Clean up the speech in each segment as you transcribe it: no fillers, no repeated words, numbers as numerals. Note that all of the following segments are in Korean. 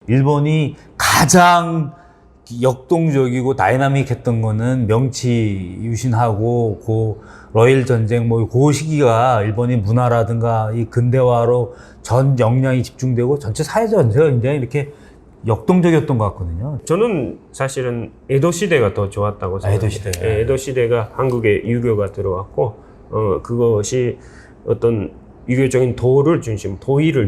일본이 가장 역동적이고 다이나믹했던 거는 명치 유신하고 그 러일 전쟁 그 시기가 일본의 문화라든가 이 근대화로 전 역량이 집중되고 전체 사회 전체가 굉장히 이렇게 역동적이었던 것 같거든요. 저는 사실은 에도 시대가 더 좋았다고 생각해요. 에도 시대. 예, 에도 시대가 한국에 유교가 들어왔고 그것이 어떤 유교적인 도의를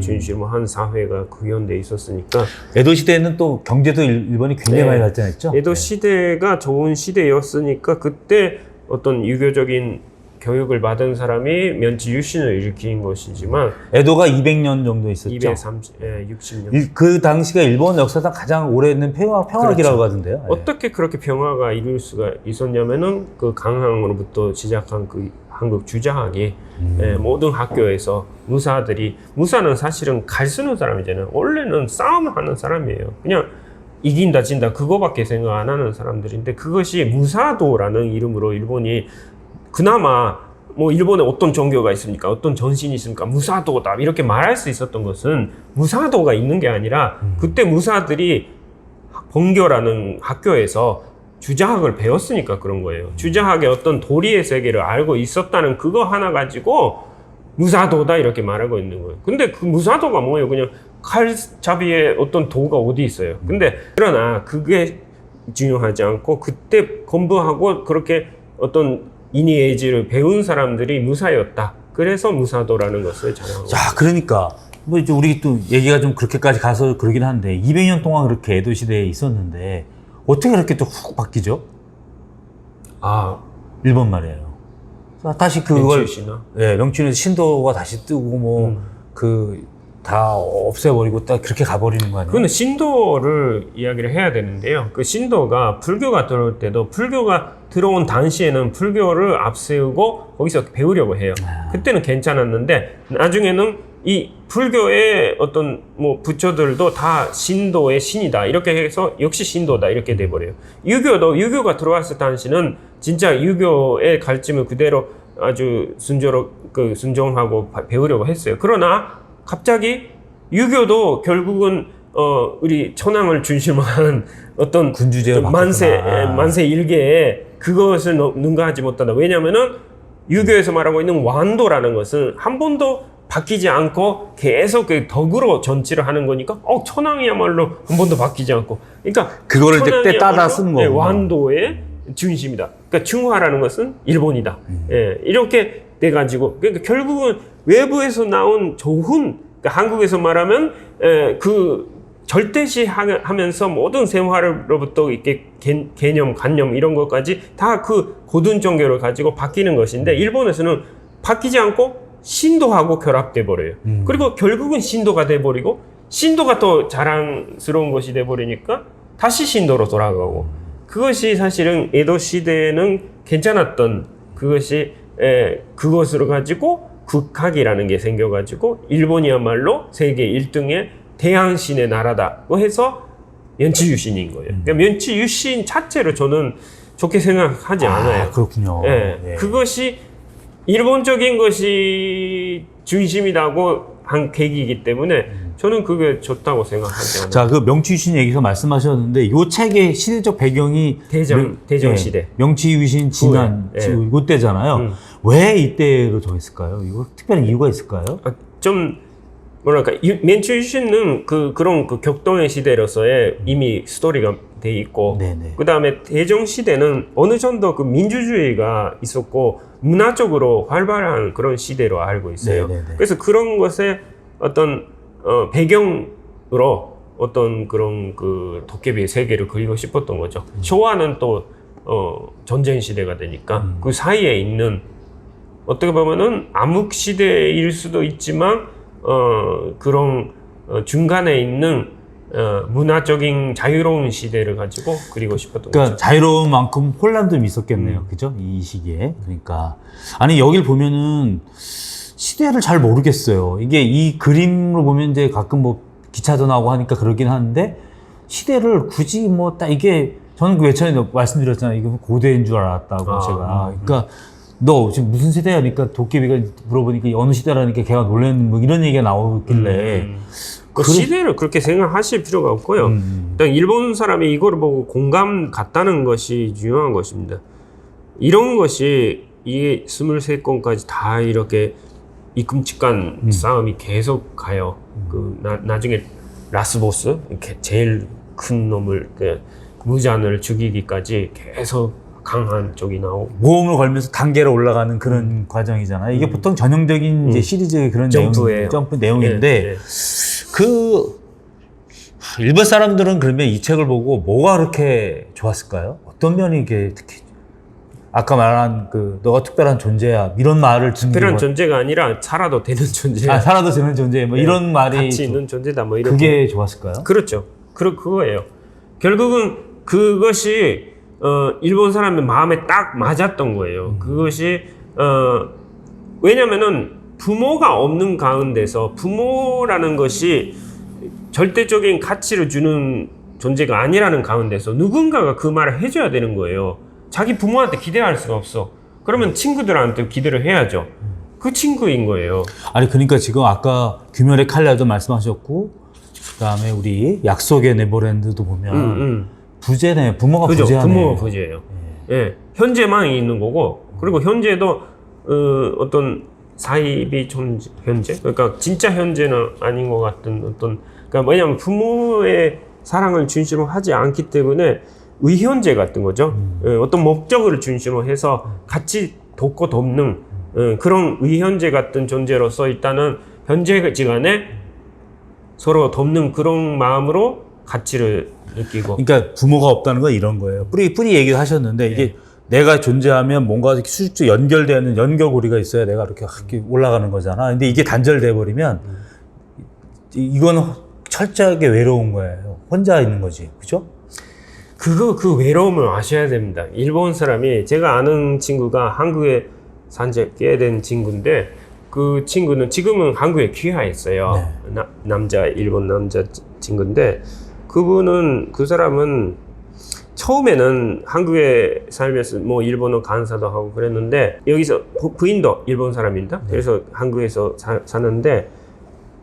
중심으로 한 사회가 구현돼 있었으니까. 에도 시대에는 또 경제도 일본이 굉장히 많이 발전했죠. 에도 시대가 좋은 시대였으니까 그때 어떤 유교적인 교육을 받은 사람이 면치 유신을 일으킨 것이지만 에도가 200년 정도 있었죠. 260년. 그 당시가 일본 역사상 가장 오래된 평화기라고 그렇죠. 하던데요. 어떻게 그렇게 평화가 이룰 수가 있었냐면은 그 강항으로부터 시작한 그 한국 주자학이 모든 학교에서 무사는 사실은 갈 쓰는 사람이잖아요. 원래는 싸움하는 사람이에요. 그냥 이긴다 진다 그거밖에 생각 안 하는 사람들인데 그것이 무사도라는 이름으로 일본이 그나마 일본에 어떤 종교가 있습니까? 어떤 전신이 있습니까? 무사도다 이렇게 말할 수 있었던 것은 무사도가 있는 게 아니라 그때 무사들이 본교라는 학교에서 주자학을 배웠으니까 그런 거예요. 주자학의 어떤 도리의 세계를 알고 있었다는 그거 하나 가지고 무사도다 이렇게 말하고 있는 거예요. 근데 그 무사도가 뭐예요? 그냥 칼잡이에 어떤 도가 어디 있어요. 근데 그러나 그게 중요하지 않고 그때 공부하고 그렇게 어떤 이니에이지를 배운 사람들이 무사였다. 그래서 무사도라는 것을 자랑하고. 자, 그러니까 이제 우리 또 얘기가 좀 그렇게까지 가서 그러긴 한데 200년 동안 그렇게 에도 시대에 있었는데 어떻게 그렇게 또 훅 바뀌죠? 일본 말이에요. 다시 그걸 명치유신에서 신도가 다시 뜨고 다 없애버리고 딱 그렇게 가버리는 거 아니에요? 그건 신도를 이야기를 해야 되는데요. 그 신도가 불교가 들어올 때도 불교가 들어온 당시에는 불교를 앞세우고 거기서 배우려고 해요. 그때는 괜찮았는데 나중에는 이 불교의 어떤 부처들도 다 신도의 신이다 이렇게 해서 역시 신도다 이렇게 돼버려요. 유교가 들어왔을 당시는 진짜 유교의 가르침을 그대로 아주 순종하고 배우려고 했어요. 그러나 갑자기 유교도 결국은 우리 천황을 중심으로 한 어떤 군주제를 만세 일개에 그것을 능가하지 못한다. 왜냐면은 유교에서 말하고 있는 완도라는 것은 한 번도 바뀌지 않고 계속 그 덕으로 전치를 하는 거니까 천황이야말로 한 번도 바뀌지 않고 그러니까 그거를 이제 때 따라 쓰는 거고 완도의 중심이다. 그러니까 중화라는 것은 일본이다. 이렇게 돼가지고 그러니까 결국은 외부에서 나온 조훈 그러니까 한국에서 말하면 그 절대시 하면서 모든 생활로부터 이렇게 개념, 관념 이런 것까지 다 그 고든 종교를 가지고 바뀌는 것인데 일본에서는 바뀌지 않고 신도하고 결합돼 버려요. 그리고 결국은 신도가 돼 버리고 신도가 더 자랑스러운 것이 돼 버리니까 다시 신도로 돌아가고 그것이 사실은 에도 시대에는 괜찮았던 그것이 그것으로 가지고 국학이라는 게 생겨가지고 일본이야말로 세계 1등의 대항신의 나라다고 해서 면치유신인 거예요. 그러니까 면치유신 자체로 저는 좋게 생각하지 않아요. 그렇군요. 그것이 일본적인 것이 중심이라고 한 계기이기 때문에 저는 그게 좋다고 생각하지 않아요. 자, 그 명치유신 얘기에서 말씀하셨는데 이 책의 시대적 배경이 대전 시대. 명치유신 지난 이때잖아요. 왜 이때로 정했을까요? 이거 특별한 이유가 있을까요? 좀 뭐랄까 면치유신은 그런 격동의 시대로서의 이미 스토리가 돼 있고 그 다음에 대전 시대는 어느 정도 그 민주주의가 있었고 문화적으로 활발한 그런 시대로 알고 있어요. 그래서 그런 것에 어떤 배경으로 어떤 그런 그 도깨비의 세계를 그리고 싶었던 거죠. 초화는 또 전쟁 시대가 되니까 그 사이에 있는 어떻게 보면은 암흑 시대일 수도 있지만 그런 중간에 있는 문화적인 자유로운 시대를 가지고 그리고 싶었던 거죠. 자유로운 만큼 혼란도 있었겠네요. 그죠? 이 시기에. 그러니까 아니 여길 보면은 시대를 잘 모르겠어요. 이게 이 그림으로 보면 이제 가끔 기차도 나오고 하니까 그러긴 하는데 시대를 굳이 이게 저는 그 예전에 말씀드렸잖아요. 이거 고대인 줄 알았다고 제가. 그러니까 너 지금 무슨 세대야? 그러니까 도깨비가 물어보니까 어느 시대라니까 걔가 놀라는 이런 얘기가 나오길래 그 시대를 그렇게 생각하실 필요가 없고요. 일단 일본 사람이 이걸 보고 공감 갔다는 것이 중요한 것입니다. 이런 것이 이 23건까지 다 이렇게 이 끔찍한 싸움이 계속 가요. 나중에 라스보스, 이렇게 제일 큰 놈을, 무잔을 죽이기까지 계속 강한 쪽이 나오고. 모험을 걸면서 단계로 올라가는 그런 과정이잖아요. 이게 보통 전형적인 이제 시리즈의 그런 점프예요. 점프 내용인데, 예. 일본 사람들은 그러면 이 책을 보고 뭐가 그렇게 좋았을까요? 어떤 면이 이게 특히, 아까 말한 너가 특별한 존재야, 이런 말을 듣는 특별한 존재가 아니라 살아도 되는 존재야. 살아도 되는 존재, 뭐 이런 말이. 가치 있는 존재다, 뭐 이런. 그게 좋았을까요? 그렇죠. 그거예요. 결국은 그것이, 일본 사람의 마음에 딱 맞았던 거예요. 그것이, 왜냐면은 부모가 없는 가운데서 부모라는 것이 절대적인 가치를 주는 존재가 아니라는 가운데서 누군가가 그 말을 해줘야 되는 거예요. 자기 부모한테 기대할 수가 없어. 그러면 친구들한테 기대를 해야죠. 그 친구인 거예요. 아니, 그러니까 지금 아까 규멸의 칼날도 말씀하셨고, 그 다음에 우리 약속의 네버랜드도 보면, 부재네. 부모가 그죠? 부재하네. 부모가 부재예요. 예. 현재만 있는 거고, 그리고 현재도, 어떤 사이비 현재? 그러니까 진짜 현재는 아닌 것 같은 어떤, 그러니까 뭐냐면 부모의 사랑을 중심으로 하지 않기 때문에 의현재 같은 거죠. 어떤 목적을 중심으로 해서 같이 돕고 돕는 그런 의현재 같은 존재로서 일단은 현재지간에 서로 돕는 그런 마음으로 가치를 느끼고. 그러니까 부모가 없다는 건 이런 거예요. 뿌리 얘기를 하셨는데 이게 내가 존재하면 뭔가 수직적 연결되는 연결고리가 있어야 내가 이렇게 올라가는 거잖아. 근데 이게 단절돼 버리면 이거는 철저하게 외로운 거예요. 혼자 있는 거지. 그죠? 그 외로움을 아셔야 됩니다. 일본 사람이, 제가 아는 친구가 한국에 산지 꽤 된 친구인데, 그 친구는 지금은 한국에 귀화했어요. 네. 일본 남자 친구인데, 그 사람은 처음에는 한국에 살면서 뭐 일본어 강사도 하고 그랬는데, 여기서 부인도 일본 사람입니다. 네. 그래서 한국에서 사는데,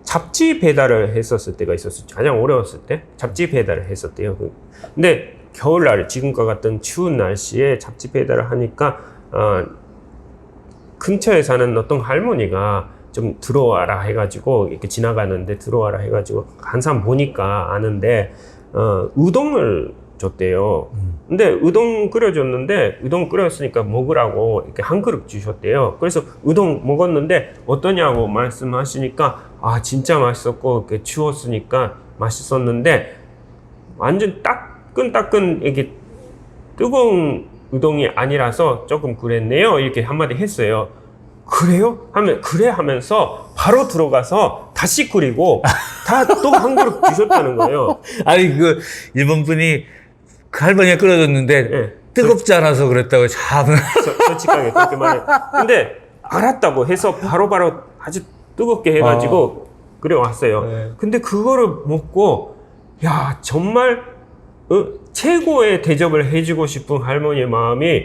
잡지 배달을 했었을 때가 있었어요. 가장 어려웠을 때 잡지 배달을 했었대요. 근데 겨울날 지금과 같은 추운 날씨에 잡지 배달을 하니까 근처에 사는 어떤 할머니가 좀 들어와라 해가지고, 이렇게 지나가는데 들어와라 해가지고 한참 보니까 아는데 우동을 줬대요. 근데 우동 끓여줬는데, 우동 끓였으니까 먹으라고 이렇게 한 그릇 주셨대요. 그래서 우동 먹었는데 어떠냐고 말씀하시니까, 진짜 맛있었고, 이렇게 추웠으니까 맛있었는데, 완전 따끈따끈 이게 뜨거운 우동이 아니라서 조금 그랬네요. 이렇게 한마디 했어요. 그래요? 그래 하면서 바로 들어가서 다시 끓이고 다 또 한 그릇 주셨다는 거예요. 아니, 일본 분이 그 할머니가 끓여줬는데 네. 뜨겁지 않아서 그랬다고 참. 솔직하게 그렇게 말해. 근데 알았다고 해서 바로바로 아주 뜨겁게 해가지고 끓여왔어요. 네. 근데 그거를 먹고, 야, 정말 최고의 대접을 해주고 싶은 할머니의 마음이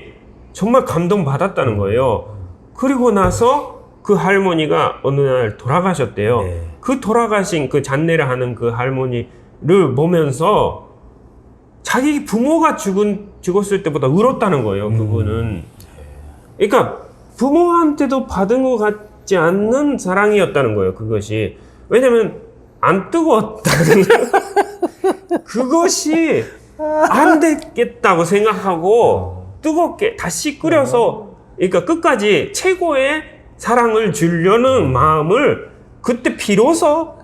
정말 감동받았다는 거예요. 그리고 나서 그 할머니가 어느 날 돌아가셨대요. 네. 그 돌아가신 그 잔례를 하는 그 할머니를 보면서 자기 부모가 죽었을 때보다 울었다는 거예요, 그분은. 그러니까 부모한테도 받은 것 같지 않는 사랑이었다는 거예요, 그것이. 왜냐면 안 뜨거웠다는 그것이 안 됐겠다고 생각하고 뜨겁게 다시 끓여서, 그러니까 끝까지 최고의 사랑을 주려는 마음을 그때 비로소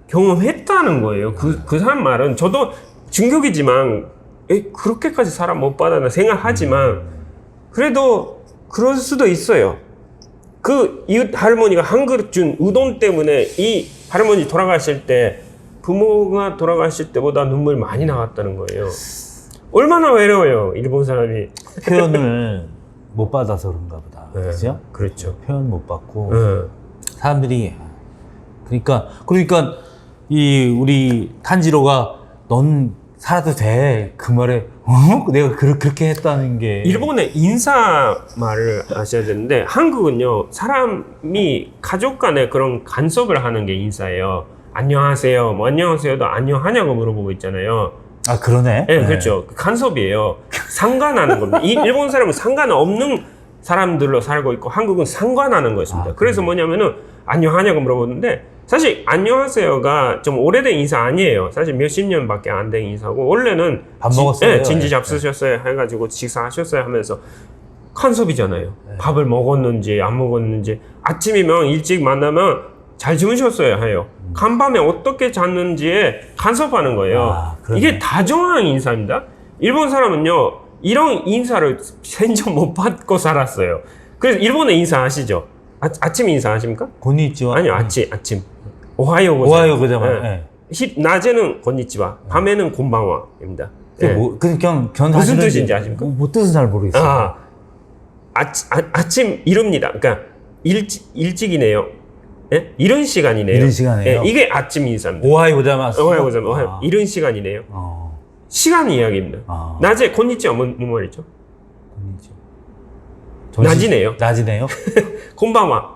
경험했다는 거예요. 그 사람 말은, 저도 중국이지만 그렇게까지 사람 못 받았나 생각하지만, 그래도 그럴 수도 있어요. 그 이웃 할머니가 한 그릇 준 우동 때문에 이 할머니 돌아가실 때, 부모가 돌아가실 때보다 눈물 많이 나왔다는 거예요. 얼마나 외로워요, 일본 사람이. 표현을 못 받아서 그런가 보다. 네, 그죠? 그렇죠. 표현 못 받고. 네. 사람들이, 그러니까 우리 탄지로가 넌 살아도 돼. 그 말에, 내가 그렇게 했다는 게. 일본의 인사 말을 아셔야 되는데, 한국은요, 사람이 가족 간에 그런 간섭을 하는 게 인사예요. 안녕하세요, 뭐 안녕하세요도 안녕하냐고 물어보고 있잖아요. 아, 그러네. 네, 그렇죠. 간섭이에요. 상관하는 겁니다. 이 일본 사람은 상관없는 사람들로 살고 있고 한국은 상관하는 것입니다. 그래서 뭐냐면은 안녕하냐고 물어보는데 사실 안녕하세요가 좀 오래된 인사 아니에요. 사실 몇십 년밖에 안 된 인사고 원래는 밥 먹었어요? 네, 진지 잡수셨어요 해가지고 식사하셨어요 하면서 간섭이잖아요. 밥을 먹었는지 안 먹었는지 아침이면 일찍 만나면 잘 주무셨어요 해요. 간밤에 어떻게 잤는지에 간섭하는 거예요. 아, 그러네. 이게 다정한 인사입니다. 일본 사람은요 이런 인사를 생전 못 받고 살았어요. 그래서 일본의 인사 아시죠? 아침 인사 아십니까? 곤니치와. 아니요, 아침. 오하요 고자이마스. 오하요 고자이마스. 네. 낮에는 곤니치와, 밤에는 곤방와입니다. 그게 네. 뭐, 그냥 견 무슨 하시는지 뜻인지 아십니까? 뭐 뜻은 잘 모르겠어요. 아침 이릅니다. 그러니까 일찍이네요. 예? 이른 시간이네요. 이른 시간이에요? 예, 이게 아침 인사입니다. 오하요 고자이마스. 오하요 고자이마스. 이른 시간이네요. 시간 이야기입니다. 낮에 곤니치와 뭔 말이죠? 곤니치와. 낮이네요. 낮이네요. 곤방와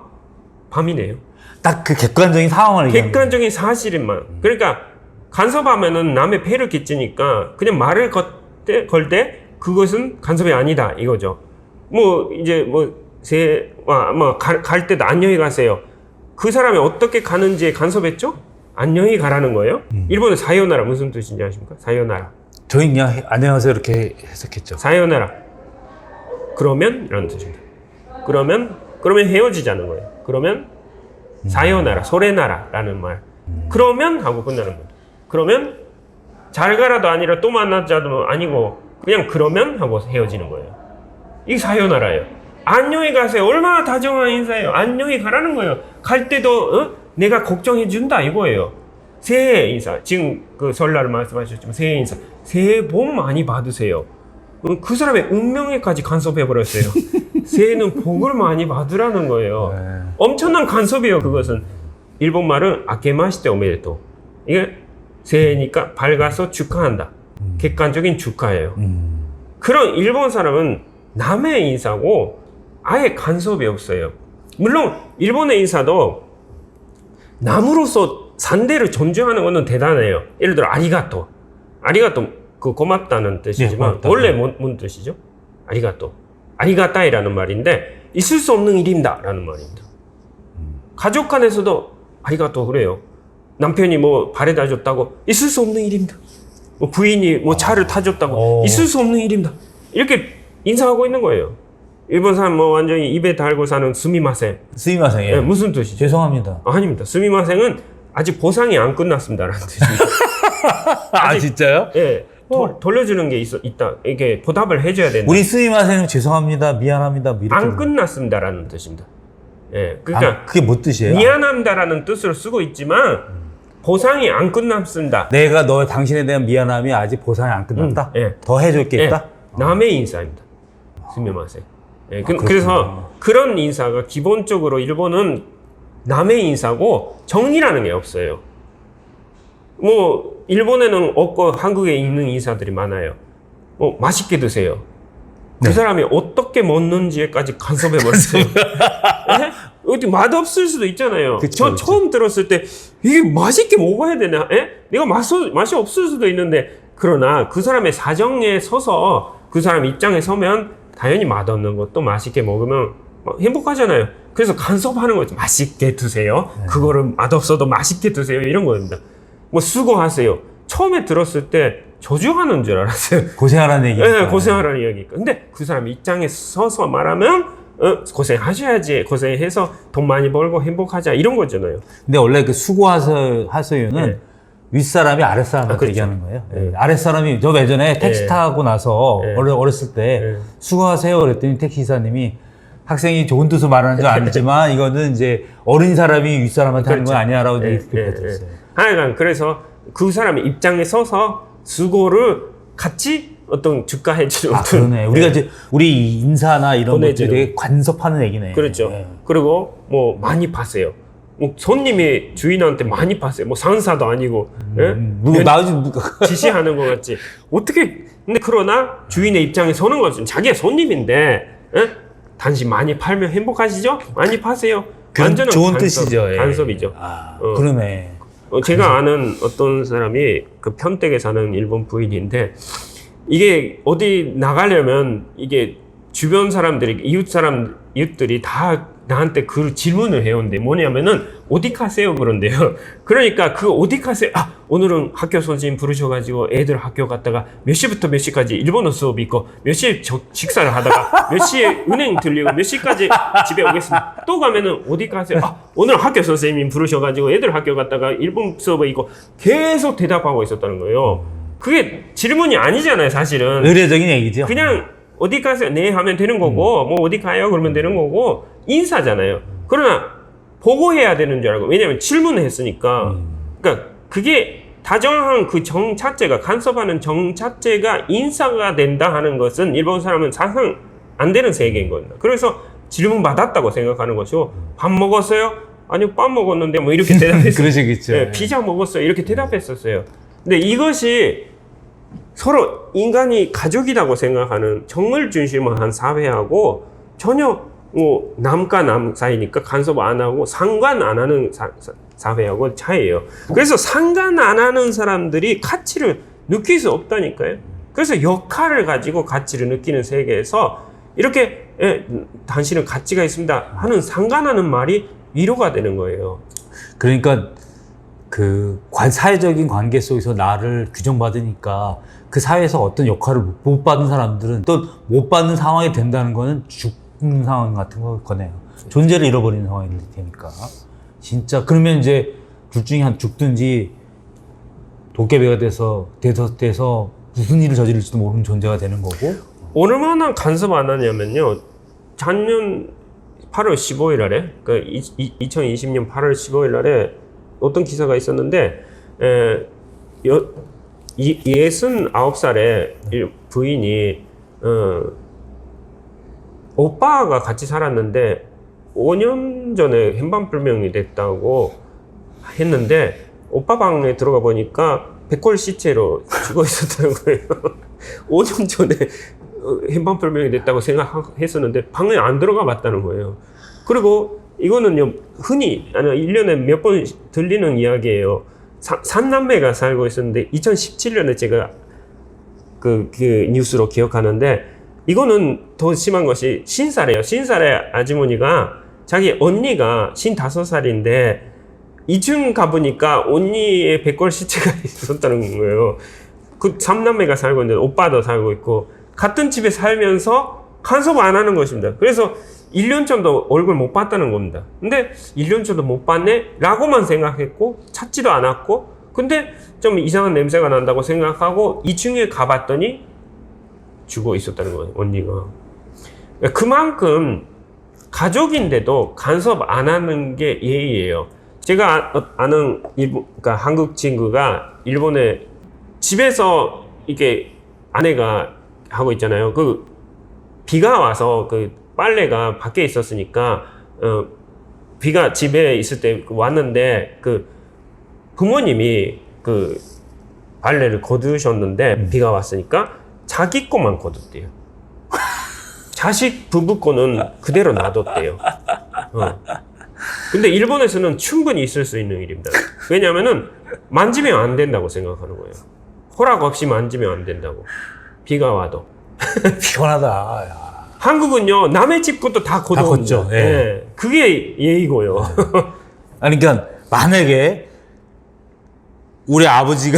밤이네요. 딱 그 객관적인 상황을 얘기하는 객관적인 사실만. 그러니까 간섭하면은 남의 폐를 끼치니까 그냥 말을 걸 때 그것은 간섭이 아니다 이거죠. 뭐 이제 갈 때도 안녕히 가세요. 그 사람이 어떻게 가는지에 간섭했죠? 안녕히 가라는 거예요. 일본의 사요나라 무슨 뜻인지 아십니까? 사요나라. 저희 그냥 안녕하세요 이렇게 해석했죠. 사요나라. 그러면 이런 뜻입니다. 그러면 헤어지자는 거예요. 그러면 사요나라, 소레나라라는 말. 그러면 하고 끝나는 겁니다. 그러면 잘 가라도 아니라 또 만나자도 아니고 그냥 그러면 하고 헤어지는 거예요. 이게 사요나라예요. 안녕히 가세요. 얼마나 다정한 인사예요. 안녕히 가라는 거예요. 갈 때도 내가 걱정해 준다 이거예요. 새해 인사. 지금 그 설날 말씀하셨지만 새해 인사. 새해 복 많이 받으세요. 그 사람의 운명에까지 간섭해 버렸어요. 새해는 복을 많이 받으라는 거예요. 엄청난 간섭이에요. 그것은 일본 말은 아케마시테 오메데토. 이게 새해니까 밝아서 축하한다. 객관적인 축하예요. 그런 일본 사람은 남의 인사고 아예 간섭이 없어요. 물론 일본의 인사도 남으로서 상대를 존중하는 것은 대단해요. 예를 들어 아리가또. 그 고맙다는 뜻이지만 네, 원래 뭔 뜻이죠? 아리가또. 아리가타이라는 말인데 있을 수 없는 일입니다 라는 말입니다. 가족 간에서도 아리가또 그래요. 남편이 뭐 바래다 줬다고 있을 수 없는 일입니다. 뭐 부인이 뭐 차를 타줬다고 있을 수 없는 일입니다. 이렇게 인사하고 있는 거예요. 일본 사람 뭐 완전히 입에 달고 사는 스미마셍. 스미마셍. 예. 네, 무슨 뜻이죠? 죄송합니다. 아닙니다. 스미마셍은 아직 보상이 안 끝났습니다라는 뜻입니다. 아 진짜요? 예. 돌려주는 게 있다. 이게 보답을 해줘야 된다. 우리 스미마셍은 죄송합니다, 미안합니다, 뭐 이렇게. 안 끝났습니다라는 뜻입니다. 예. 그러니까 그게 뭐 뜻이에요? 미안합니다라는 뜻으로 쓰고 있지만 보상이 안 끝났습니다. 내가 당신에 대한 미안함이 아직 보상이 안 끝났다. 예. 더 해줬겠다. 예. 남의 인사입니다. 스미마셍. 예. 그렇구나. 그래서 그런 인사가 기본적으로 일본은 남의 인사고 정리라는 게 없어요. 뭐 일본에는 없고 한국에 있는 인사들이 많아요. 뭐 맛있게 드세요. 그 사람이 어떻게 먹는지에까지 간섭해 버렸어요. 예? 어디 맛없을 수도 있잖아요. 그쵸. 처음 들었을 때 이게 맛있게 먹어야 되나? 예? 내가 맛이 없을 수도 있는데 그러나 그 사람의 사정에 서서 그 사람 입장에 서면 당연히 맛없는 것도 맛있게 먹으면 행복하잖아요. 그래서 간섭하는 거죠. 맛있게 드세요. 그거를 맛없어도 맛있게 드세요. 이런 거입니다. 뭐 수고하세요. 처음에 들었을 때 저주하는 줄 알았어요. 고생하라는 얘기. 네, 고생하라는 이야기니까. 근데 그 사람 입장에 서서 말하면 고생하셔야지. 고생해서 돈 많이 벌고 행복하자 이런 거잖아요. 근데 원래 그 수고하세요는 네. 윗사람이 아랫사람한테 그렇죠. 얘기하는 거예요. 네. 아랫사람이 저 예전에 택시 네. 타고 나서 네. 어렸을 때 네. 수고하세요 그랬더니 택시기사님이 학생이 좋은 뜻으로 말하는 줄 알지만 이거는 이제 어린 사람이 윗사람한테 하는 건 아니야라고 얘기했어요. 하여간 그래서 그 사람의 입장에 서서 수고를 같이 어떤 주가해주는 그러네. 우리가 이제 우리 인사나 이런 보내주는. 것들에 관섭하는 얘기네. 그렇죠. 네. 그리고 뭐 많이 파세요. 뭐 손님이 주인한테 많이 파세요. 뭐 상사도 아니고 누가 지시하는 것 같지. 어떻게? 근데 그러나 주인의 입장에 서는 거죠. 자기가 손님인데 당신 많이 팔면 행복하시죠? 많이 파세요. 완전한 좋은 간섭, 뜻이죠. 예. 간섭이죠. 그러네. 제가 아는 어떤 사람이 그 편댁에 사는 일본 부인인데 이게 어디 나가려면 이게 주변 사람들이 이웃들이 다 나한테 그 질문을 해온대. 뭐냐면은 어디 가세요 그런데요. 그러니까 그 어디 가세요? 아 오늘은 학교 선생님 부르셔가지고 애들 학교 갔다가 몇 시부터 몇 시까지 일본어 수업이 있고 몇 시에 식사를 하다가 몇 시에 은행 들리고 몇 시까지 집에 오겠습니다. 또 가면은 어디 가세요? 아 오늘 학교 선생님 부르셔가지고 애들 학교 갔다가 일본 수업이 있고 계속 대답하고 있었다는 거예요. 그게 질문이 아니잖아요 사실은. 의례적인 얘기죠. 그냥 어디 가세요? 네 하면 되는 거고 뭐 어디 가요? 그러면 되는 거고 인사잖아요. 그러나 보고해야 되는 줄 알고 왜냐면 질문을 했으니까 그러니까 그게 다정한 그 정 자체가 간섭하는 정 자체가 인사가 된다 하는 것은 일본 사람은 상상 안 되는 세계인 겁니다. 그래서 질문 받았다고 생각하는 것이고 밥 먹었어요? 아니요 밥 먹었는데 뭐 이렇게 대답했어요. 그러시겠죠. 네, 피자 먹었어요. 이렇게 대답했었어요. 근데 이것이 서로 인간이 가족이라고 생각하는 정을 중심으로 한 사회하고 전혀 뭐 남과 남 사이니까 간섭 안 하고 상관 안 하는 사회하고 차이예요. 그래서 상관 안 하는 사람들이 가치를 느낄 수 없다니까요. 그래서 역할을 가지고 가치를 느끼는 세계에서 이렇게 당신은 가치가 있습니다 하는 상관하는 말이 위로가 되는 거예요. 그러니까 그 사회적인 관계 속에서 나를 규정받으니까 그 사회에서 어떤 역할을 못 받은 사람들은 또 못 받는 상황이 된다는 거는 죽는 상황 같은 거네요. 존재를 잃어버리는 상황이 되니까. 진짜 그러면 이제 둘 중에 한 죽든지 도깨비가 돼서 무슨 일을 저지를지도 모르는 존재가 되는 거고. 얼마나 간섭 안 하냐면요. 작년 8월 15일 날에, 그 2020년 8월 15일 날에 어떤 기사가 있었는데, 69살의 부인이, 오빠가 같이 살았는데, 5년 전에 행방불명이 됐다고 했는데, 오빠 방에 들어가 보니까 백골 시체로 죽어 있었다는 거예요. 5년 전에 행방불명이 됐다고 생각했었는데 방에 안 들어가 봤다는 거예요. 그리고 이거는요 흔히 1년에 몇 번 들리는 이야기예요. 3남매가 살고 있었는데 2017년에 제가 그 뉴스로 기억하는데 이거는 더 심한 것이 신사래요. 신사래 아주머니가 자기 언니가 55살인데 2층 가보니까 언니의 백골 시체가 있었다는 거예요. 그 3남매가 살고 있는데 오빠도 살고 있고 같은 집에 살면서 간섭 안 하는 것입니다. 그래서 1년 전도 얼굴 못 봤다는 겁니다. 근데 1년 전도 못 봤네? 라고만 생각했고 찾지도 않았고 근데 좀 이상한 냄새가 난다고 생각하고 2층에 가봤더니 죽어 있었다는 거예요. 언니가. 그만큼 가족인데도 간섭 안 하는 게 예의예요. 제가 아는 그러니까 한국 친구가 일본에 집에서 이게 아내가 하고 있잖아요. 그 비가 와서 그 빨래가 밖에 있었으니까 비가 집에 있을 때 왔는데 그 부모님이 그 빨래를 거두셨는데 비가 왔으니까 자기 거만 거뒀대요. 자식 부부 거는 그대로 놔뒀대요. 근데 일본에서는 충분히 있을 수 있는 일입니다. 왜냐면은 만지면 안 된다고 생각하는 거예요. 허락 없이 만지면 안 된다고. 비가 와도. 피곤하다. 야. 한국은요 남의 집 것도 다 걷어옵니다. 예. 네. 그게 예의고요. 아니 그러니까 만약에 우리 아버지가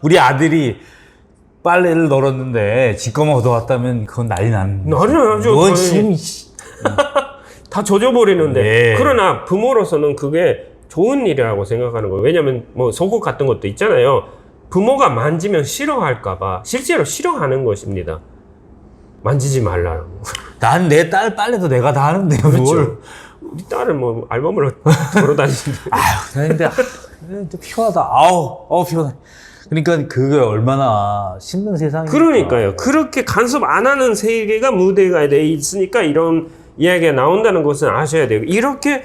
우리 아들이 빨래를 널었는데 지 거만 얻어왔다면 그건 난리 나는 난리 나죠. 뭐 지금 다 젖어버리는데. 네. 그러나 부모로서는 그게 좋은 일이라고 생각하는 거예요. 왜냐면 뭐 속옷 같은 것도 있잖아요. 부모가 만지면 싫어할까봐 실제로 싫어하는 것입니다. 만지지 말라고. 난 내 딸 빨래도 내가 다 하는데 그렇죠. 뭘. 우리 딸은 뭐 알몸으로 걸어다니는데. 아휴 근데 피곤하다. 아우 피곤해. 그러니까 그게 얼마나 힘든 세상이니까. 그러니까요. 그렇게 간섭 안 하는 세계가 무대가 돼 있으니까 이런 이야기가 나온다는 것은 아셔야 돼요. 이렇게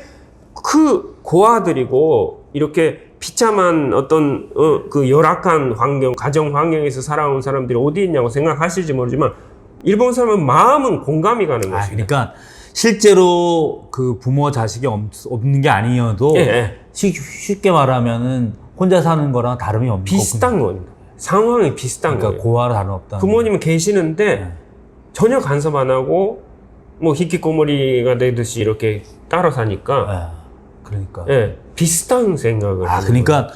그 고아들이고 이렇게 비참한 어떤 그 열악한 환경, 가정 환경에서 살아온 사람들이 어디 있냐고 생각하실지 모르지만 일본 사람은 마음은 공감이 가는 것입니다. 그러니까 실제로 그 부모 자식이 없는 게 아니어도 예. 쉽게 말하면은 혼자 사는 거랑 다름이 없는 비슷한 겁니다. 상황이 비슷한 그러니까 거예요. 고아로 다름없다. 부모님은 계시는데 네. 전혀 간섭 안 하고 뭐 히키코모리가 되듯이 이렇게 따로 사니까 그러니까. 예, 비슷한 생각을 하는 그러니까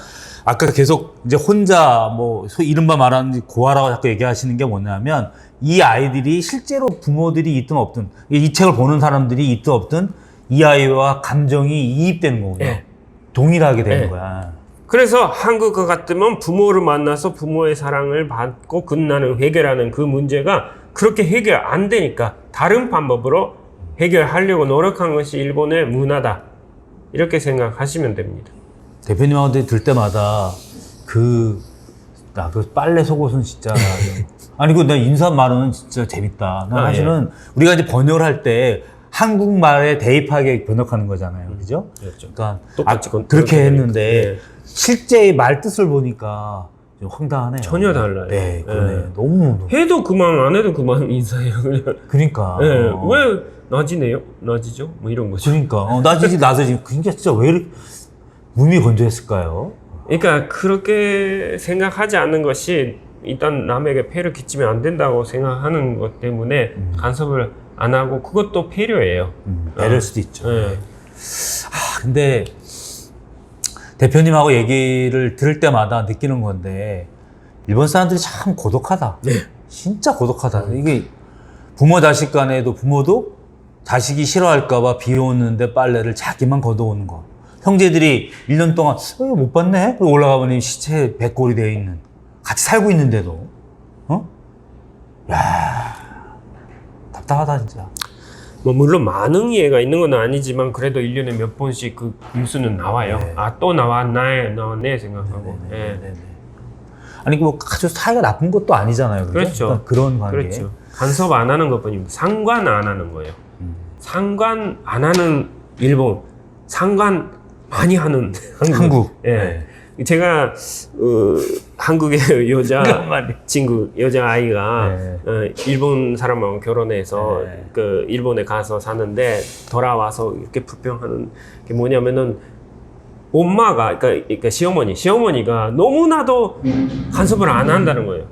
아까 계속 이제 혼자 뭐 이른바 말하는 고아라고 자꾸 얘기하시는 게 뭐냐면 이 아이들이 실제로 부모들이 있든 없든 이 책을 보는 사람들이 있든 없든 이 아이와 감정이 이입되는 거군요. 예. 동일하게 되는 예. 거야. 그래서 한국 같으면 부모를 만나서 부모의 사랑을 받고 끝나는 해결하는 그 문제가 그렇게 해결 안 되니까 다른 방법으로 해결하려고 노력한 것이 일본의 문화다. 이렇게 생각하시면 됩니다. 대표님한테 들 때마다 그 빨래 속옷은 진짜 아니 그 나 인사 말은 진짜 재밌다. 난 사실은 우리가 이제 번역을 할 때 한국말에 대입하게 번역하는 거잖아요, 그죠? 그렇죠. 그러니까 똑같이 그렇게 했는데 네. 실제 말 뜻을 보니까 좀 황당하네요. 전혀 달라요. 네, 그러네. 네. 너무 해도 그만 안 해도 그만 인사해요. 그냥. 그러니까. 네. 왜 나지네요? 나지죠? 뭐 이런 거죠. 그러니까 나지지 나서지. 그러니까 진짜 왜 이렇게 몸이 건조했을까요? 그러니까 그렇게 생각하지 않는 것이 일단 남에게 폐를 끼치면 안 된다고 생각하는 것 때문에 간섭을 안 하고 그것도 배려예요. 배려일 수도 있죠. 네. 근데 대표님하고 얘기를 들을 때마다 느끼는 건데 일본 사람들이 참 고독하다. 네. 진짜 고독하다. 이게 부모 자식 간에도 부모도 자식이 싫어할까봐 비오는데 빨래를 자기만 걷어오는 거. 형제들이 1년 동안 못 봤네? 그리고 올라가 보니 시체 백골이 되어 있는 같이 살고 있는데도 야 답답하다 진짜. 뭐 물론 많은 이해가 있는 건 아니지만 그래도 1년에 몇 번씩 그 뉴스는 나와요. 네. 아, 또 나왔네 생각하고. 네네네. 아니 뭐 아주 사이가 나쁜 것도 아니잖아요. 그죠? 그렇죠. 그러니까 그런 관계. 그렇죠. 간섭 안 하는 것뿐입니다. 상관 안 하는 거예요. 상관 안 하는 일본, 상관 많이 하는 한국. 예. 네. 제가 한국의 여자 친구 여자 아이가 일본 사람하고 결혼해서 그 일본에 가서 사는데 돌아와서 이렇게 불평하는 게 뭐냐면은 엄마가 그러니까 시어머니가 너무나도 간섭을 안 한다는 거예요.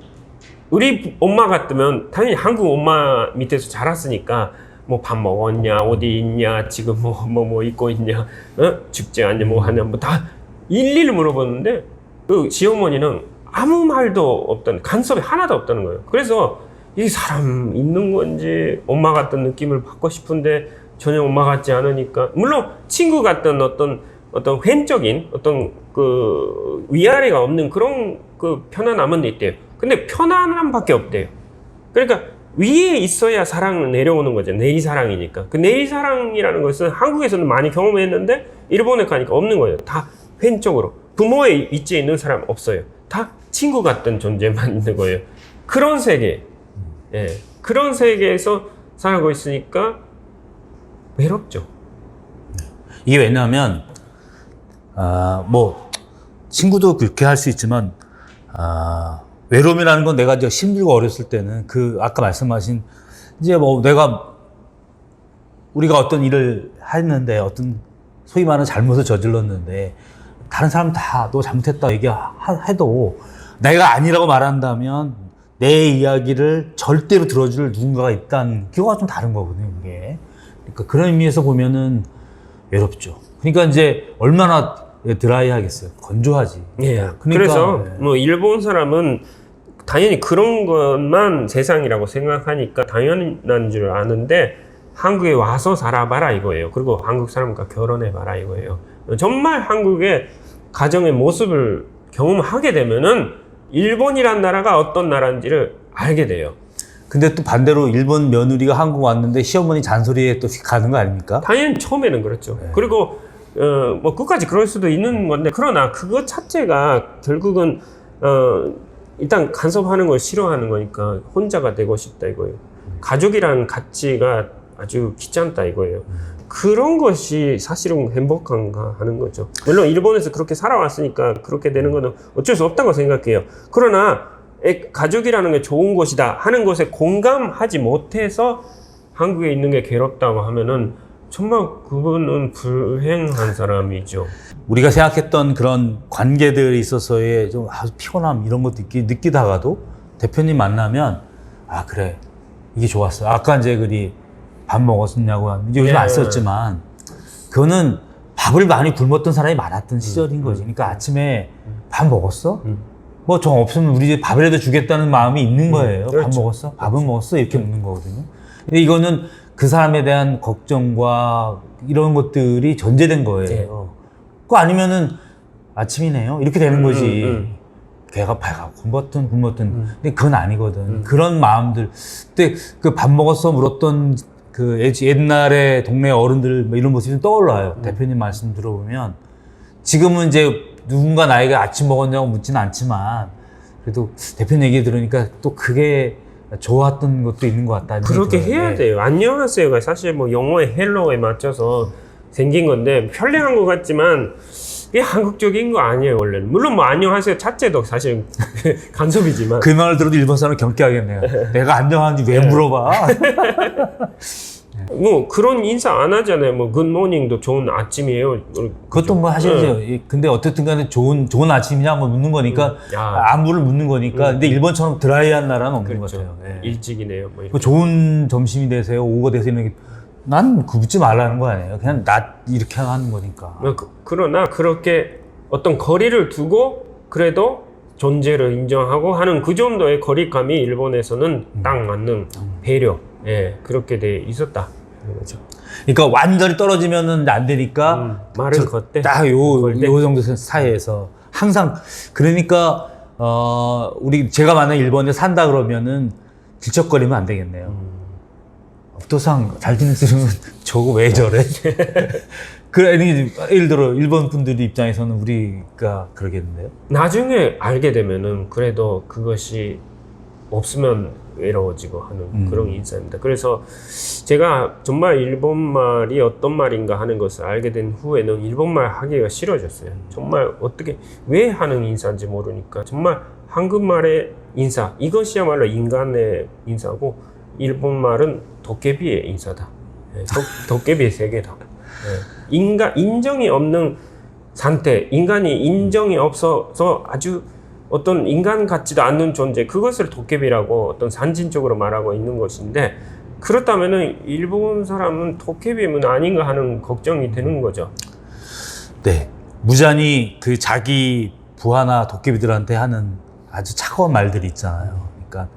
우리 엄마 같으면 당연히 한국 엄마 밑에서 자랐으니까 뭐 밥 먹었냐, 어디 있냐, 지금 뭐 입고 있냐, 춥지 않냐, 뭐 하냐, 뭐 다 일일이 물어보는데 그 시어머니는 아무 말도 없다는, 간섭이 하나도 없다는 거예요. 그래서 이 사람 있는 건지 엄마 같은 느낌을 받고 싶은데 전혀 엄마 같지 않으니까, 물론 친구 같은 어떤 횡적인 어떤 그 위아래가 없는 그런 그 편안함은 있대요. 근데 편안함밖에 없대요. 그러니까 위에 있어야 사랑은 내려오는 거죠. 내리사랑이니까. 그 내리사랑이라는 것은 한국에서는 많이 경험했는데 일본에 가니까 없는 거예요. 다 왼쪽으로. 부모의 위치에 있는 사람 없어요. 다 친구 같은 존재만 있는 거예요. 그런 세계. 예. 그런 세계에서 살고 있으니까 외롭죠. 이게 왜냐하면 뭐 친구도 그렇게 할 수 있지만 외로움이라는 건 내가 이제 힘들고 어렸을 때는 그 아까 말씀하신 이제 뭐 우리가 어떤 일을 했는데 어떤 소위 말하는 잘못을 저질렀는데 다른 사람 다 너 잘못했다 얘기해도 내가 아니라고 말한다면 내 이야기를 절대로 들어줄 누군가가 있다는 그거가 좀 다른 거거든요, 이게. 그러니까 그런 의미에서 보면은 외롭죠. 그러니까 이제 얼마나 드라이하겠어요. 건조하지. 예. 그러니까, 그래서 뭐 일본 사람은 당연히 그런 것만 세상이라고 생각하니까 당연한 줄 아는데 한국에 와서 살아봐라 이거예요. 그리고 한국 사람과 결혼해봐라 이거예요. 정말 한국의 가정의 모습을 경험하게 되면은 일본이란 나라가 어떤 나라인지를 알게 돼요. 근데 또 반대로 일본 며느리가 한국 왔는데 시어머니 잔소리에 또 가는 거 아닙니까? 당연히 처음에는 그렇죠. 네. 그리고 뭐 끝까지 그럴 수도 있는 건데, 그러나 그것 자체가 결국은 일단 간섭하는 걸 싫어하는 거니까 혼자가 되고 싶다 이거예요. 가족이라는 가치가 아주 귀찮다 이거예요. 그런 것이 사실은 행복한가 하는 거죠. 물론 일본에서 그렇게 살아왔으니까 그렇게 되는 거는 어쩔 수 없다고 생각해요. 그러나 가족이라는 게 좋은 것이다 하는 것에 공감하지 못해서 한국에 있는 게 괴롭다고 하면은 정말 그거는 불행한 사람이죠. 우리가 생각했던 그런 관계들에 있어서의 좀 아주 피곤함 이런 것도 느끼다가도 대표님 만나면 아 그래 이게 좋았어. 아까 이제 그리 밥 먹었었냐고 이제 요즘 안 썼지만 그거는 밥을 많이 굶었던 사람이 많았던 시절인 거지. 그러니까 아침에 밥 먹었어? 뭐 정 없으면 우리 집 밥이라도 주겠다는 마음이 있는 거예요. 그렇죠. 밥 먹었어? 밥은 먹었어? 이렇게 묻는 거거든요. 근데 이거는 그 사람에 대한 걱정과 이런 것들이 전제된 거예요. 그거 아니면은 아침이네요. 이렇게 되는 거지. 걔가 배가 굶었든 근데 그건 아니거든. 그런 마음들. 근데 그 밥 먹었어? 물었던 그 옛날에 동네 어른들 뭐 이런 모습이 좀 떠올라요. 대표님 말씀 들어보면. 지금은 이제 누군가 나에게 아침 먹었냐고 묻지는 않지만 그래도 대표님 얘기 들으니까 또 그게 좋았던 것도 있는 것 같다. 그렇게 해야 돼요. 안녕하세요가 사실 뭐 영어의 헬로에 맞춰서 생긴 건데 편리한 것 같지만 이게 한국적인 거 아니에요 원래는. 물론 뭐 안녕하세요 자체도 사실 간섭이지만 그 말을 들어도 일본 사람을 경계하겠네요. 내가 안녕하는지 왜 물어봐? 뭐 그런 인사 안 하잖아요. 뭐 굿모닝도 좋은 아침이에요. 그것도 뭐 하시죠. 근데 어쨌든 간에 좋은 아침이냐 한번 묻는 거니까 안부를 묻는 거니까. 근데 일본처럼 드라이한 나라는 없는 것 같아요. 예. 일찍이네요. 뭐 좋은 점심이 되세요, 오후가 되세요 이런 게 난 묻지 말라는 거 아니에요. 그냥 낮 이렇게 하는 거니까. 그러나 그렇게 어떤 거리를 두고 그래도 존재를 인정하고 하는 그 정도의 거리감이 일본에서는 딱 맞는 배려, 예, 그렇게 돼 있었다. 그렇죠. 그러니까 완전히 떨어지면은 안 되니까 말을 걷대. 딱 요 정도 사이에서 항상 그러니까 제가 만약에 일본에 산다 그러면은 질척거리면 안 되겠네요. 업도상 잘 지냈으면 저거 왜 저래? 예를 들어 일본 분들 입장에서는 우리가 그러겠는데요. 나중에 알게 되면은 그래도 그것이 없으면 외로워지고 하는 그런 인사입니다. 그래서 제가 정말 일본말이 어떤 말인가 하는 것을 알게 된 후에는 일본말 하기가 싫어졌어요. 정말 어떻게 왜 하는 인사인지 모르니까 정말 한국말의 인사 이것이야말로 인간의 인사고 일본말은 도깨비의 인사다. 도깨비의 세계다. 인정이 없는 상태, 인간이 인정이 없어서 아주 어떤 인간 같지도 않는 존재, 그것을 도깨비라고 어떤 산진적으로 말하고 있는 것인데, 그렇다면은 일본 사람은 도깨비는 아닌가 하는 걱정이 드는 거죠. 네. 무잔히 그 자기 부하나 도깨비들한테 하는 아주 차가운 말들이 있잖아요. 그러니까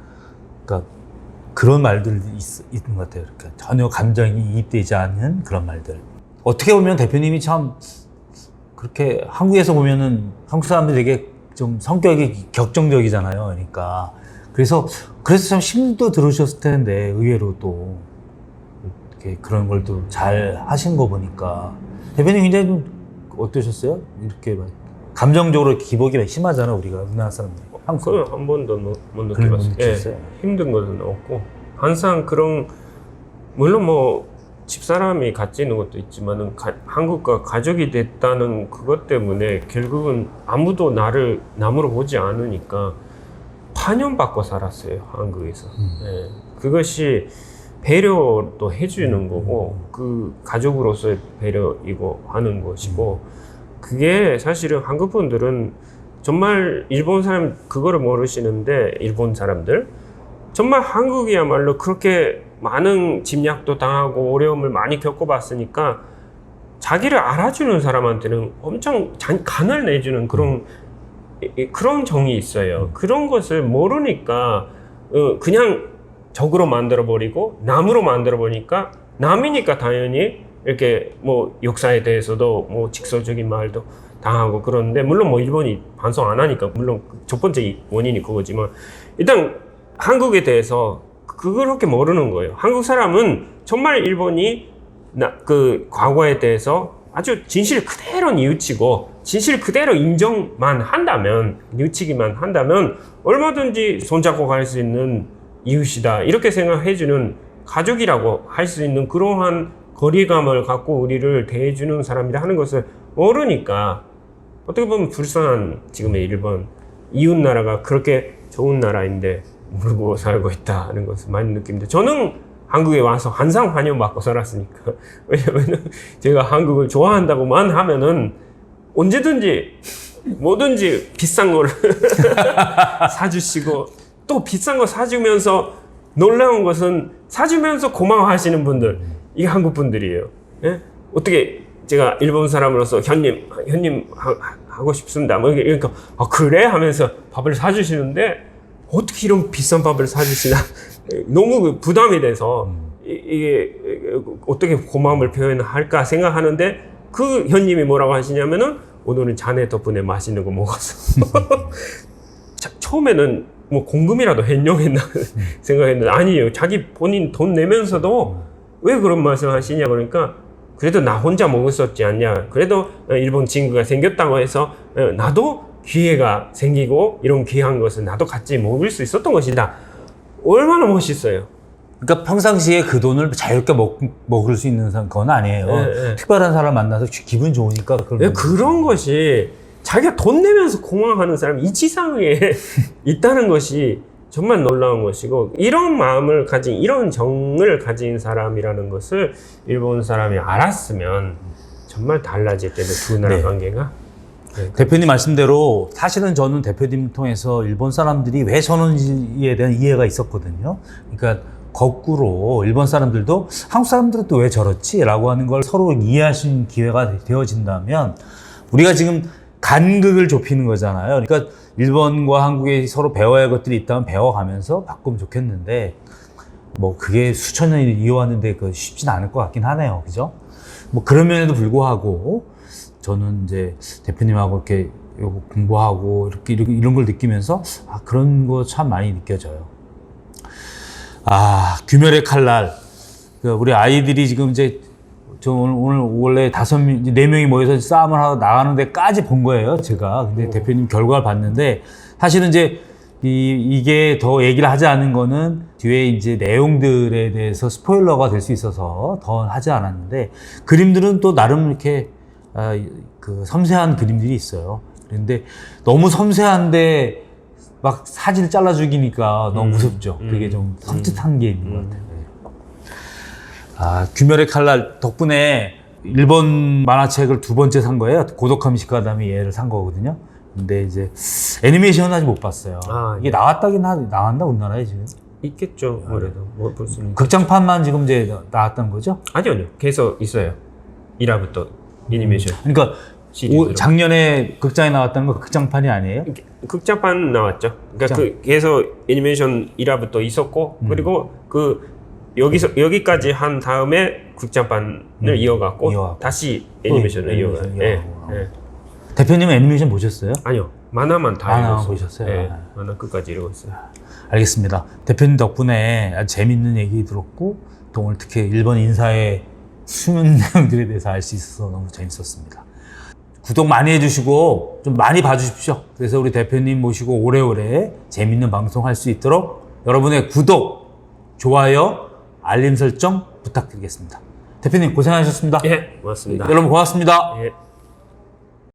그런 말들이 있는 것 같아요. 그러니까 전혀 감정이 이입되지 않는 그런 말들. 어떻게 보면 대표님이 참 그렇게 한국에서 보면은 한국 사람들이 되게 좀 성격이 격정적이잖아요. 그러니까 그래서 참 힘도 들으셨을 텐데 의외로 또 이렇게 그런 걸 또 잘 하신 거 보니까 대표님 굉장히 좀 어떠셨어요? 이렇게 감정적으로 기복이 심하잖아 우리가 우리나라 사람들. 그건 한 번도 못 느껴봤어요. 예, 힘든 것은 없고 항상 그런 물론 뭐 집사람이 같이 있는 것도 있지만은 한국과 가족이 됐다는 그것 때문에 결국은 아무도 나를 남으로 보지 않으니까 파념받고 살았어요 한국에서. 예, 그것이 배려도 해주는 거고 그 가족으로서의 배려이고 하는 것이고 그게 사실은 한국 분들은 정말 일본 사람 그거를 모르시는데 일본 사람들 정말 한국이야말로 그렇게 많은 침략도 당하고 어려움을 많이 겪어봤으니까 자기를 알아주는 사람한테는 엄청 간을 내주는 그런 정이 있어요. 그런 것을 모르니까 그냥 적으로 만들어버리고 남으로 만들어버리니까 남이니까 당연히 이렇게 뭐 역사에 대해서도 뭐 직설적인 말도 당하고 그러는데 물론 뭐 일본이 반성 안 하니까 물론 첫 번째 원인이 그거지만 일단 한국에 대해서 그렇게 모르는 거예요. 한국 사람은 정말 일본이 그 과거에 대해서 아주 진실 그대로 뉘우치고 진실 그대로 인정만 한다면 뉘우치기만 한다면 얼마든지 손잡고 갈 수 있는 이웃이다 이렇게 생각해주는 가족이라고 할 수 있는 그러한 거리감을 갖고 우리를 대해주는 사람이라 하는 것을 모르니까 어떻게 보면 불쌍한 지금의 일본 이웃 나라가 그렇게 좋은 나라인데 모르고 살고 있다는 것을 많이 느낍니다. 저는 한국에 와서 한상 환영받고 살았으니까. 왜냐면은 제가 한국을 좋아한다고만 하면은 언제든지 뭐든지 비싼 거를 사주시고, 또 비싼 거 사주면서 놀라운 것은 사주면서 고마워하시는 분들, 이게 한국 분들이에요. 예? 어떻게 제가 일본 사람으로서 형님 하고 싶습니다. 뭐 그러니까 그래 하면서 밥을 사주시는데 어떻게 이런 비싼 밥을 사주시나 너무 부담이 돼서 이게 어떻게 고마움을 표현할까 생각하는데, 그 형님이 뭐라고 하시냐면은 오늘은 자네 덕분에 맛있는 거 먹었어. 처음에는 뭐 공금이라도 했냐 생각했는데 아니에요. 자기 본인 돈 내면서도 왜 그런 말씀을 하시냐 그러니까, 그래도 나 혼자 먹었었지 않냐. 그래도 일본 친구가 생겼다고 해서 나도 기회가 생기고 이런 귀한 것을 나도 같이 먹을 수 있었던 것이다. 얼마나 멋있어요. 그러니까 평상시에 그 돈을 자유롭게 먹을 수 있는 건 아니에요. 네. 특별한 사람 만나서 기분 좋으니까 그런 것이 자기가 돈 내면서 고마워하는 사람이 이 지상에 있다는 것이 정말 놀라운 것이고, 이런 마음을 가진, 이런 정을 가진 사람이라는 것을 일본 사람이 알았으면 정말 달라질 텐데, 두 나라 네. 관계가. 네. 대표님 말씀대로 사실은 저는 대표님 통해서 일본 사람들이 왜 저런지에 대한 이해가 있었거든요. 그러니까 거꾸로 일본 사람들도 한국 사람들은 또 왜 저렇지? 라고 하는 걸 서로 이해할 수 있는 기회가 되어진다면, 우리가 지금 간극을 좁히는 거잖아요. 그러니까 일본과 한국에 서로 배워야 할 것들이 있다면 배워가면서 바꾸면 좋겠는데, 뭐 그게 수천 년이 이어왔는데 그 쉽진 않을 것 같긴 하네요. 그죠? 뭐 그런 면에도 불구하고 저는 이제 대표님하고 이렇게 요거 공부하고 이렇게 이런 걸 느끼면서 그런 거 참 많이 느껴져요. 귀멸의 칼날. 우리 아이들이 지금 이제 저 오늘 원래 4명이 모여서 싸움을 하고 나가는 데까지 본 거예요, 제가. 근데 대표님 결과를 봤는데, 사실은 이제 이게 더 얘기를 하지 않은 거는 뒤에 이제 내용들에 대해서 스포일러가 될 수 있어서 더 하지 않았는데, 그림들은 또 나름 이렇게 그 섬세한 그림들이 있어요. 그런데 너무 섬세한데 막 사진을 잘라 죽이니까 너무 무섭죠. 그게 좀 섬찟한 게 있는 것 같아요. 귀멸의 칼날 덕분에 일본 만화책을 2번째 산 거예요. 고독한 미식가담이 얘를 산 거거든요. 근데 이제 애니메이션은 아직 못 봤어요. 이게 나왔나 우리나라에 지금? 있겠죠. 그래도 뭐 볼 수는. 극장판만 지금 이제 나왔다는 거죠? 아니요. 계속 있어요. 1화부터 애니메이션. 그러니까 시리즈로. 작년에 극장에 나왔다는 거 극장판이 아니에요? 극장판 나왔죠. 그러니까 계속 애니메이션 1화부터 있었고, 그리고 여기까지 한 다음에 극장판을 이어갔고 다시 애니메이션을 이어가요. 네. 대표님은 애니메이션 보셨어요? 아니요. 만화만 다 읽었어요. 보셨어요? 네. 만화 끝까지 읽었어요. 알겠습니다. 대표님 덕분에 아주 재밌는 얘기 들었고, 또 오늘 특히 일본 인사의 숨은 내용들에 대해서 알 수 있어서 너무 재밌었습니다. 구독 많이 해주시고 좀 많이 봐주십시오. 그래서 우리 대표님 모시고 오래오래 재밌는 방송 할 수 있도록 여러분의 구독, 좋아요, 알림 설정 부탁드리겠습니다. 대표님 고생하셨습니다. 예, 고맙습니다. 여러분 고맙습니다. 예.